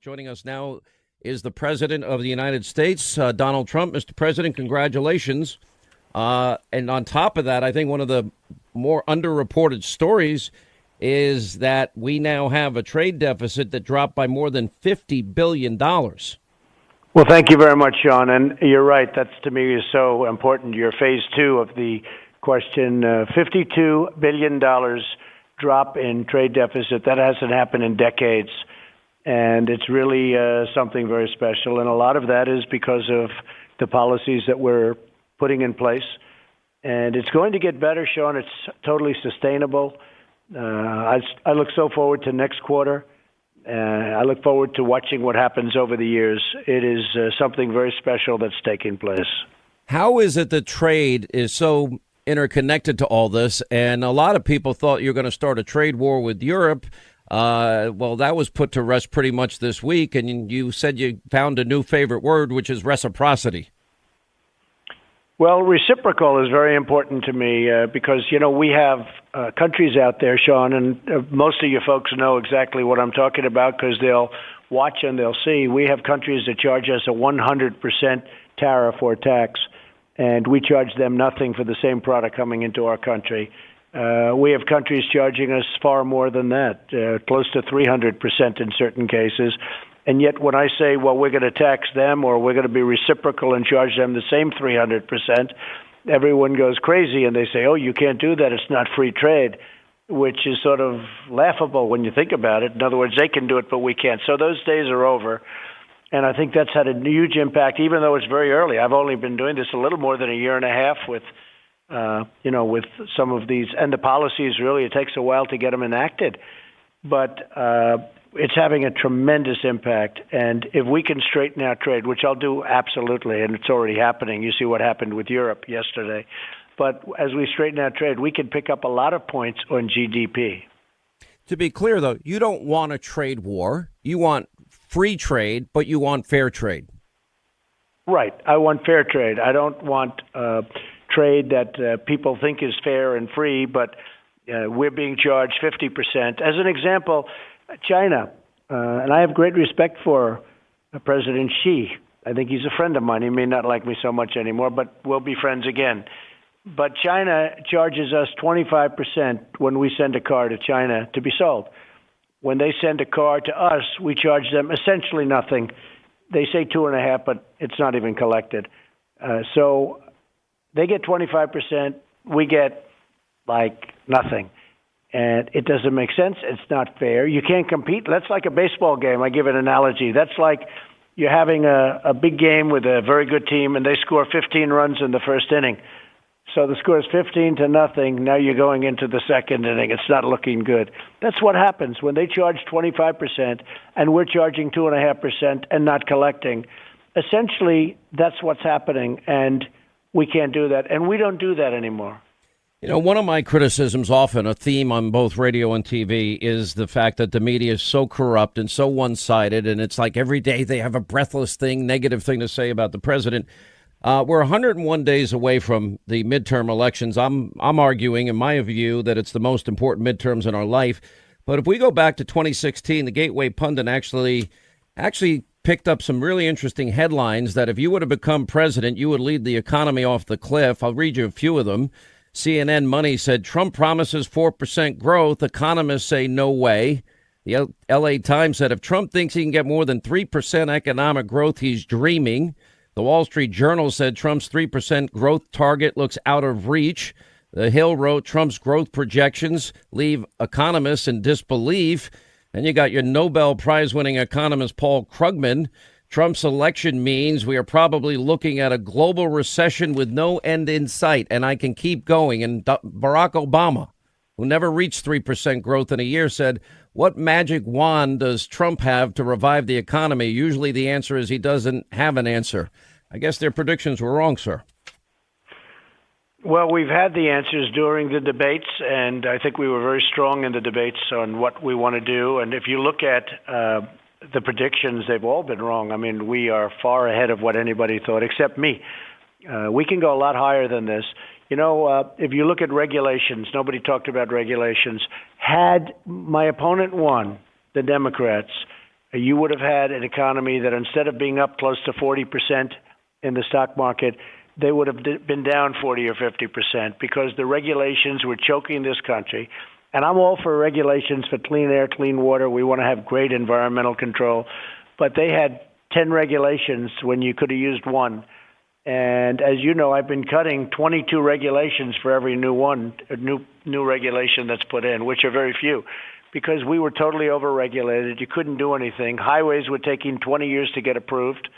Joining us now is the President of the United States, Donald Trump. Mr. President, congratulations. And on top of that, I think one of the more underreported stories is that we now have a trade deficit that dropped by more than $50 billion. Well, thank you very much, Sean. And you're right. That's, to me, is so important. Your phase two of the question, $52 billion drop in trade deficit. That hasn't happened in decades. And it's really something very special. And a lot of that is because of the policies that we're putting in place. And it's going to get better, Sean. It's totally sustainable. I look so forward to next quarter. I look forward to watching what happens over the years. It is something very special that's taking place. How is it that trade is so interconnected to all this? And a lot of people thought you were going to start a trade war with Europe. Well, that was put to rest pretty much this week. And you said you found a new favorite word, which is reciprocity. Well, reciprocal is very important to me because, you know, we have countries out there, Sean, and most of you folks know exactly what I'm talking about because they'll watch and they'll see. We have countries that charge us a 100% tariff or tax, and we charge them nothing for the same product coming into our country. We have countries charging us far more than that, close to 300% in certain cases. And yet when I say, well, we're going to tax them or we're going to be reciprocal and charge them the same 300%, everyone goes crazy and they say, oh, you can't do that. It's not free trade, which is sort of laughable when you think about it. In other words, they can do it, but we can't. So those days are over. And I think that's had a huge impact, even though it's very early. I've only been doing this a little more than a year and a half with some of these. And the policies, really, it takes a while to get them enacted. But it's having a tremendous impact. And if we can straighten out trade, which I'll do absolutely, and it's already happening. You see what happened with Europe yesterday. But as we straighten out trade, we can pick up a lot of points on GDP. To be clear, though, you don't want a trade war. You want free trade, but you want fair trade. Right. I want fair trade. I don't want trade that people think is fair and free, but we're being charged 50%. As an example, China, and I have great respect for President Xi. I think he's a friend of mine. He may not like me so much anymore, but we'll be friends again. But China charges us 25% when we send a car to China to be sold. When they send a car to us, we charge them essentially nothing. They say 2.5%, but it's not even collected. So they get 25%. We get like nothing. And it doesn't make sense. It's not fair. You can't compete. That's like a baseball game. I give an analogy. That's like you're having a big game with a very good team, and they score 15 runs in the first inning. So the score is 15-0. Now you're going into the second inning. It's not looking good. That's what happens when they charge 25% and we're charging 2.5% and not collecting. Essentially, that's what's happening, and we can't do that. And we don't do that anymore. You know, one of my criticisms, often a theme on both radio and TV, is the fact that the media is so corrupt and so one-sided, and it's like every day they have a breathless thing, negative thing to say about the president. We're 101 days away from the midterm elections. I'm arguing, in my view, that it's the most important midterms in our life. But if we go back to 2016, the Gateway Pundit actually picked up some really interesting headlines that if you would have become president, you would lead the economy off the cliff. I'll read you a few of them. CNN Money said Trump promises 4% growth. Economists say no way. The L.A. Times said if Trump thinks he can get more than 3% economic growth, he's dreaming. The Wall Street Journal said Trump's 3% growth target looks out of reach. The Hill wrote Trump's growth projections leave economists in disbelief. Then you got your Nobel Prize-winning economist Paul Krugman. Trump's election means we are probably looking at a global recession with no end in sight. And I can keep going. And Barack Obama, who never reached 3% growth in a year, said, what magic wand does Trump have to revive the economy? Usually the answer is he doesn't have an answer. I guess their predictions were wrong, sir. Well, we've had the answers during the debates, and I think we were very strong in the debates on what we want to do. And if you look at the predictions, they've all been wrong. I mean, we are far ahead of what anybody thought, except me. We can go a lot higher than this. You know, if you look at regulations, nobody talked about regulations. Had my opponent won, the Democrats, you would have had an economy that instead of being up close to 40% in the stock market, they would have been down 40 or 50% because the regulations were choking this country. And I'm all for regulations for clean air, clean water. We want to have great environmental control. But they had 10 regulations when you could have used one. And as you know, I've been cutting 22 regulations for every new regulation that's put in, which are very few, because we were totally overregulated. You couldn't do anything. Highways were taking 20 years to get approved.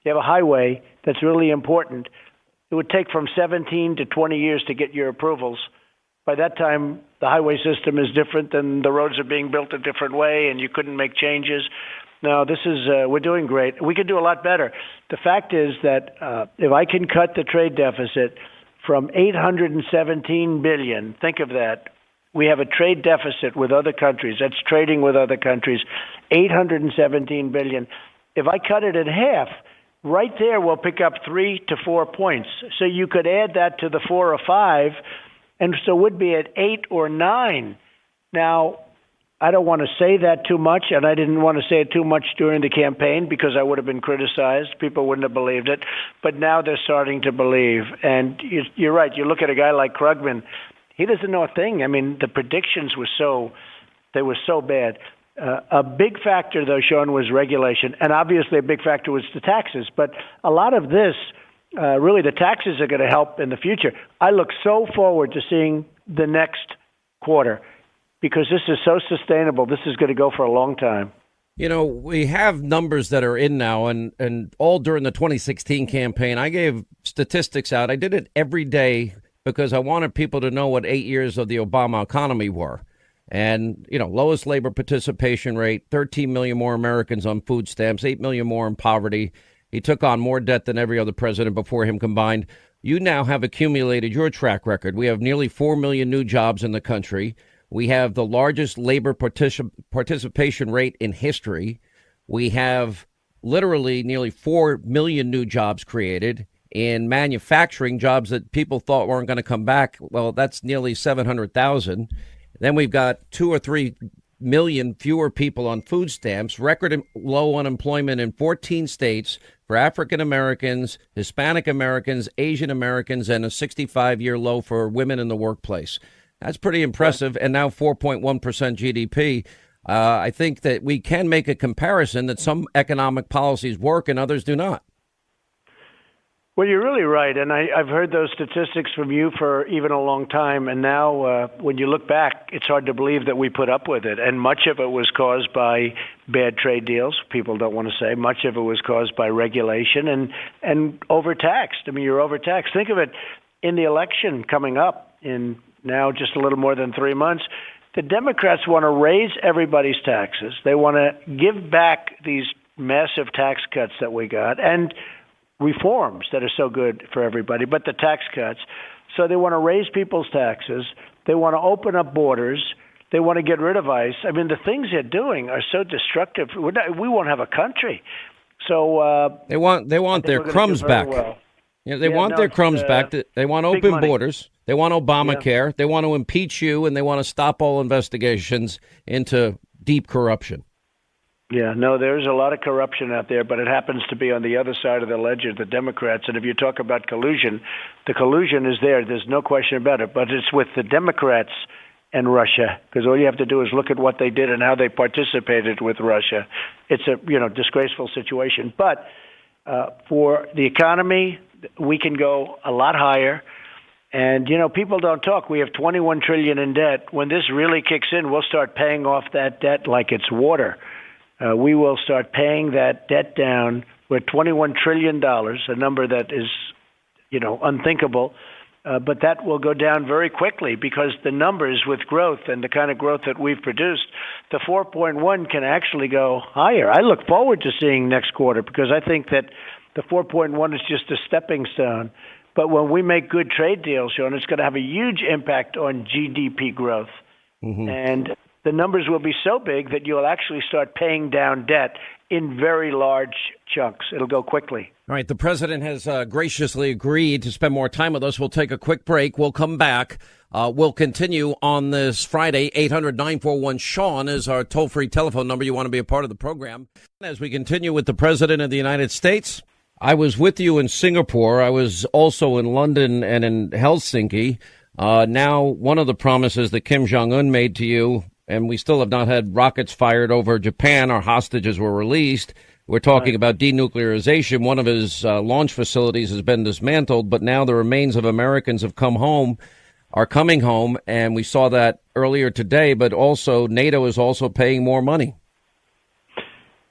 You have a highway that's really important. It would take from 17 to 20 years to get your approvals. By that time, the highway system is different and the roads are being built a different way and you couldn't make changes. No, we're doing great. We could do a lot better. The fact is that if I can cut the trade deficit from $817 billion, think of that. We have a trade deficit with other countries. That's trading with other countries, $817 billion. If I cut it in half, right there we'll pick up 3 to 4 points. So you could add that to the 4 or 5, and so would be at 8 or 9. Now, I don't want to say that too much, and I didn't want to say it too much during the campaign because I would have been criticized. People wouldn't have believed it. But now they're starting to believe. And you're right. You look at a guy like Krugman, he doesn't know a thing. I mean, the predictions were so bad. A big factor, though, Sean, was regulation. And obviously a big factor was the taxes. But a lot of this, really the taxes are going to help in the future. I look so forward to seeing the next quarter, because this is so sustainable. This is going to go for a long time. You know, we have numbers that are in now, and all during the 2016 campaign, I gave statistics out. I did it every day because I wanted people to know what 8 years of the Obama economy were. And, you know, lowest labor participation rate, 13 million more Americans on food stamps, 8 million more in poverty. He took on more debt than every other president before him combined. You now have accumulated your track record. We have nearly 4 million new jobs in the country. We have the largest labor participation rate in history. We have literally nearly 4 million new jobs created in manufacturing, jobs that people thought weren't going to come back. Well, that's nearly 700,000. Then we've got 2 or 3 million fewer people on food stamps, record low unemployment in 14 states for African Americans, Hispanic Americans, Asian Americans, and a 65-year low for women in the workplace. That's pretty impressive. And now 4.1% GDP. I think that we can make a comparison that some economic policies work and others do not. Well, you're really right. And I've heard those statistics from you for even a long time. And now when you look back, it's hard to believe that we put up with it. And much of it was caused by bad trade deals. People don't want to say. Much of it was caused by regulation and overtaxed. I mean, you're overtaxed. Think of it in the election coming up in now just a little more than 3 months. The Democrats want to raise everybody's taxes. They want to give back these massive tax cuts that we got and reforms that are so good for everybody, but the tax cuts. So they want to raise people's taxes. They want to open up borders. They want to get rid of ICE. I mean, the things they're doing are so destructive. We won't have a country. So they want their crumbs back. Well. Yeah, they want their crumbs back. They want open borders. They want Obamacare. Yeah. They want to impeach you, and they want to stop all investigations into deep corruption. Yeah, no, there's a lot of corruption out there, but it happens to be on the other side of the ledger, the Democrats. And if you talk about collusion, the collusion is there. There's no question about it. But it's with the Democrats and Russia, because all you have to do is look at what they did and how they participated with Russia. It's a disgraceful situation. But for the economy, we can go a lot higher. And, people don't talk. We have $21 trillion in debt. When this really kicks in, we'll start paying off that debt like it's water. We will start paying that debt down. We're $21 trillion, a number that is, unthinkable. But that will go down very quickly because the numbers with growth and the kind of growth that we've produced, the 4.1 can actually go higher. I look forward to seeing next quarter because I think that the 4.1 is just a stepping stone. But when we make good trade deals, Sean, it's going to have a huge impact on GDP growth. Mm-hmm. And the numbers will be so big that you'll actually start paying down debt in very large chunks. It'll go quickly. All right. The president has graciously agreed to spend more time with us. We'll take a quick break. We'll come back. We'll continue on this Friday. 800-941-SEAN is our toll-free telephone number. You want to be a part of the program. As we continue with the president of the United States, I was with you in Singapore. I was also in London and in Helsinki. Now, one of the promises that Kim Jong-un made to you, and we still have not had rockets fired over Japan. Our hostages were released. We're talking about denuclearization. One of his launch facilities has been dismantled, but now the remains of Americans have are coming home, and we saw that earlier today, but also NATO is also paying more money.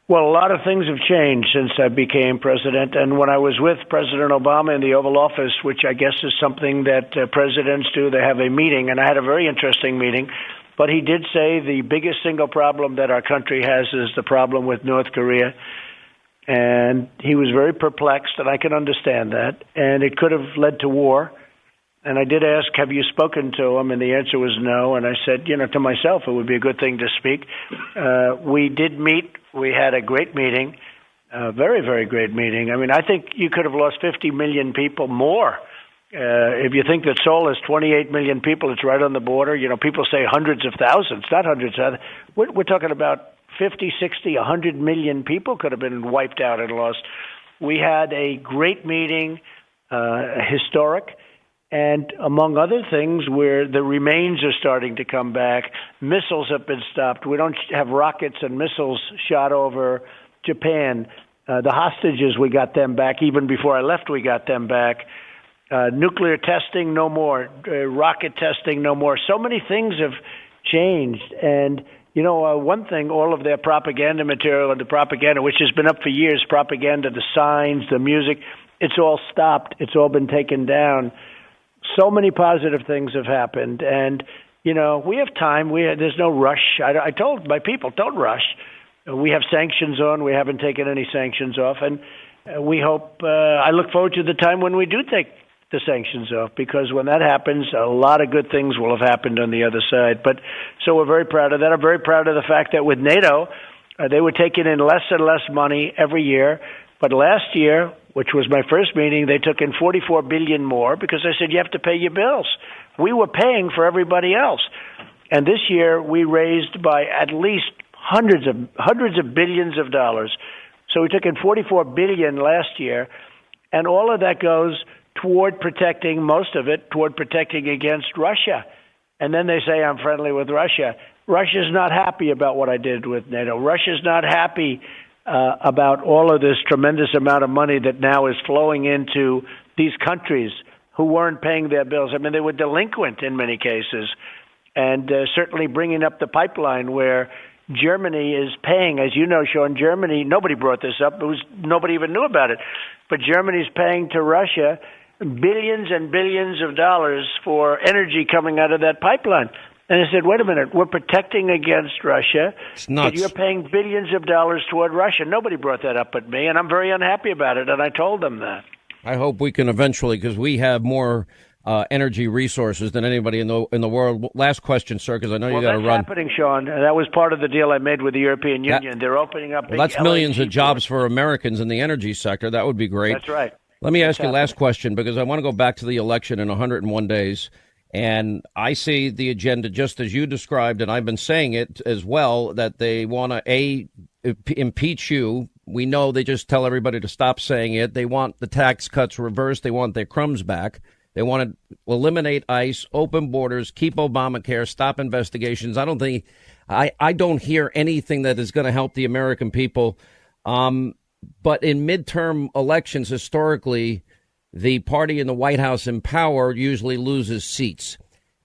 Well, a lot of things have changed since I became president, and when I was with President Obama in the Oval Office, which I guess is something that presidents do, they have a meeting, and I had a very interesting meeting. But he did say the biggest single problem that our country has is the problem with North Korea. And he was very perplexed, and I can understand that. And it could have led to war. And I did ask, have you spoken to him? And the answer was no. And I said, to myself, it would be a good thing to speak. We did meet. We had a great meeting, a very, very great meeting. I mean, I think you could have lost 50 million people more. If you think that Seoul is 28 million people, it's right on the border. People say hundreds of thousands, not hundreds of thousands. We're talking about 50, 60, 100 million people could have been wiped out and lost. We had a great meeting, historic, and among other things, where the remains are starting to come back. Missiles have been stopped. We don't have rockets and missiles shot over Japan. The hostages, we got them back. Even before I left, we got them back. Nuclear testing, no more. Rocket testing, no more. So many things have changed. And, one thing, all of their propaganda material and the propaganda, which has been up for years, propaganda, the signs, the music, it's all stopped. It's all been taken down. So many positive things have happened. And, we have time. There's no rush. I told my people, don't rush. We have sanctions on. We haven't taken any sanctions off. And we hope, I look forward to the time when we do take the sanctions off, because when that happens, a lot of good things will have happened on the other side. But so we're very proud of that. I'm very proud of the fact that with NATO, they were taking in less and less money every year. But last year, which was my first meeting, they took in $44 billion more because I said, you have to pay your bills. We were paying for everybody else. And this year, we raised by at least hundreds of billions of dollars. So we took in $44 billion last year, and all of that goes toward protecting, most of it, toward protecting against Russia. And then they say I'm friendly with Russia. Russia's not happy about what I did with NATO. Russia's not happy about all of this tremendous amount of money that now is flowing into these countries who weren't paying their bills. I mean, they were delinquent in many cases. And certainly bringing up the pipeline where Germany is paying, as you know, Sean, Germany, nobody brought this up. Nobody even knew about it. But Germany's paying to Russia billions and billions of dollars for energy coming out of that pipeline. And I said, wait a minute, we're protecting against Russia, but you're paying billions of dollars toward Russia. Nobody brought that up but me, and I'm very unhappy about it, and I told them that. I hope we can eventually, because we have more energy resources than anybody in the world. Last question, sir, because I know you got to run. That's happening, Sean. That was part of the deal I made with the European Union. They're opening up. Well, that's millions of jobs for Americans in the energy sector. That would be great. That's right. Let me ask you last question, because I want to go back to the election in 101 days. And I see the agenda just as you described, and I've been saying it as well, that they want to, impeach you. We know they just tell everybody to stop saying it. They want the tax cuts reversed. They want their crumbs back. They want to eliminate ICE, open borders, keep Obamacare, stop investigations. I don't hear anything that is going to help the American people. But in midterm elections, historically, the party in the White House in power usually loses seats.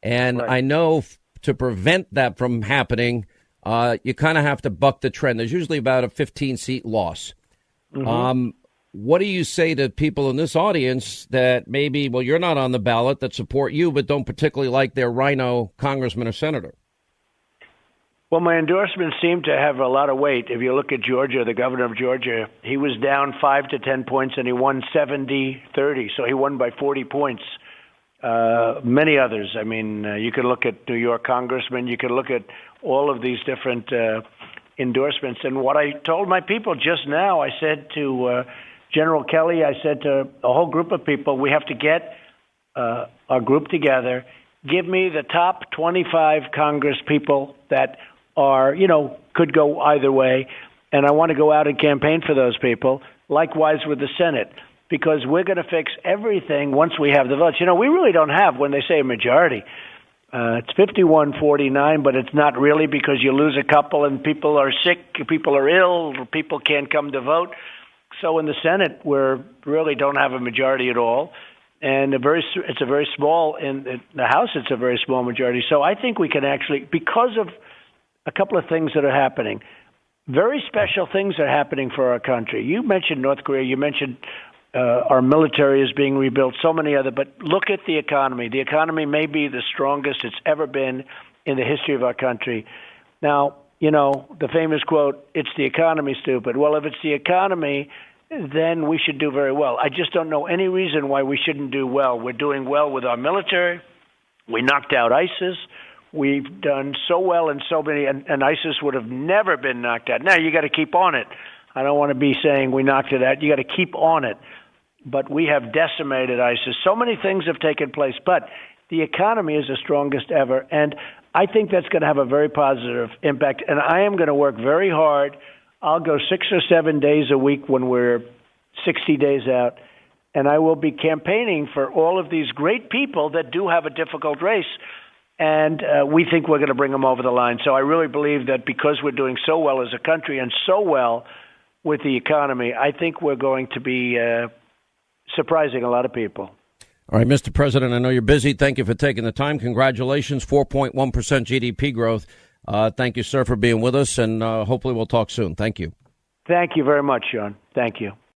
And right. I know to prevent that from happening, you kind of have to buck the trend. There's usually about a 15-seat loss. Mm-hmm. What do you say to people in this audience that maybe, well, you're not on the ballot, that support you, but don't particularly like their rhino congressman or senator? Well, my endorsements seem to have a lot of weight. If you look at Georgia, the governor of Georgia, he was down 5 to 10 points, and he won 70-30. So he won by 40 points. Many others. I mean, you could look at New York congressmen. You could look at all of these different endorsements. And what I told my people just now, I said to General Kelly, I said to a whole group of people, we have to get our group together. Give me the top 25 Congress people that are, could go either way. And I want to go out and campaign for those people. Likewise with the Senate, because we're going to fix everything once we have the votes. We really don't have, when they say a majority, it's 51-49, but it's not really, because you lose a couple and people are sick, people are ill, people can't come to vote. So in the Senate, we really don't have a majority at all. And it's a very small, in the House, it's a very small majority. So I think we can actually, because of a couple of things that are happening, very special things are happening for our country. You mentioned North Korea. You mentioned our military is being rebuilt, so many other. But look at the economy. The economy may be the strongest it's ever been in the history of our country. Now, the famous quote, it's the economy, stupid. Well, if it's the economy, then we should do very well. I just don't know any reason why we shouldn't do well. We're doing well with our military. We knocked out ISIS. We've done so well in so many, and ISIS would have never been knocked out. Now, you got to keep on it. I don't want to be saying we knocked it out. You got to keep on it. But we have decimated ISIS. So many things have taken place, but the economy is the strongest ever, and I think that's going to have a very positive impact, and I am going to work very hard. I'll go 6 or 7 days a week when we're 60 days out, and I will be campaigning for all of these great people that do have a difficult race. And we think we're going to bring them over the line. So I really believe that because we're doing so well as a country and so well with the economy, I think we're going to be surprising a lot of people. All right, Mr. President, I know you're busy. Thank you for taking the time. Congratulations, 4.1% GDP growth. Thank you, sir, for being with us, and hopefully we'll talk soon. Thank you. Thank you very much, Sean. Thank you.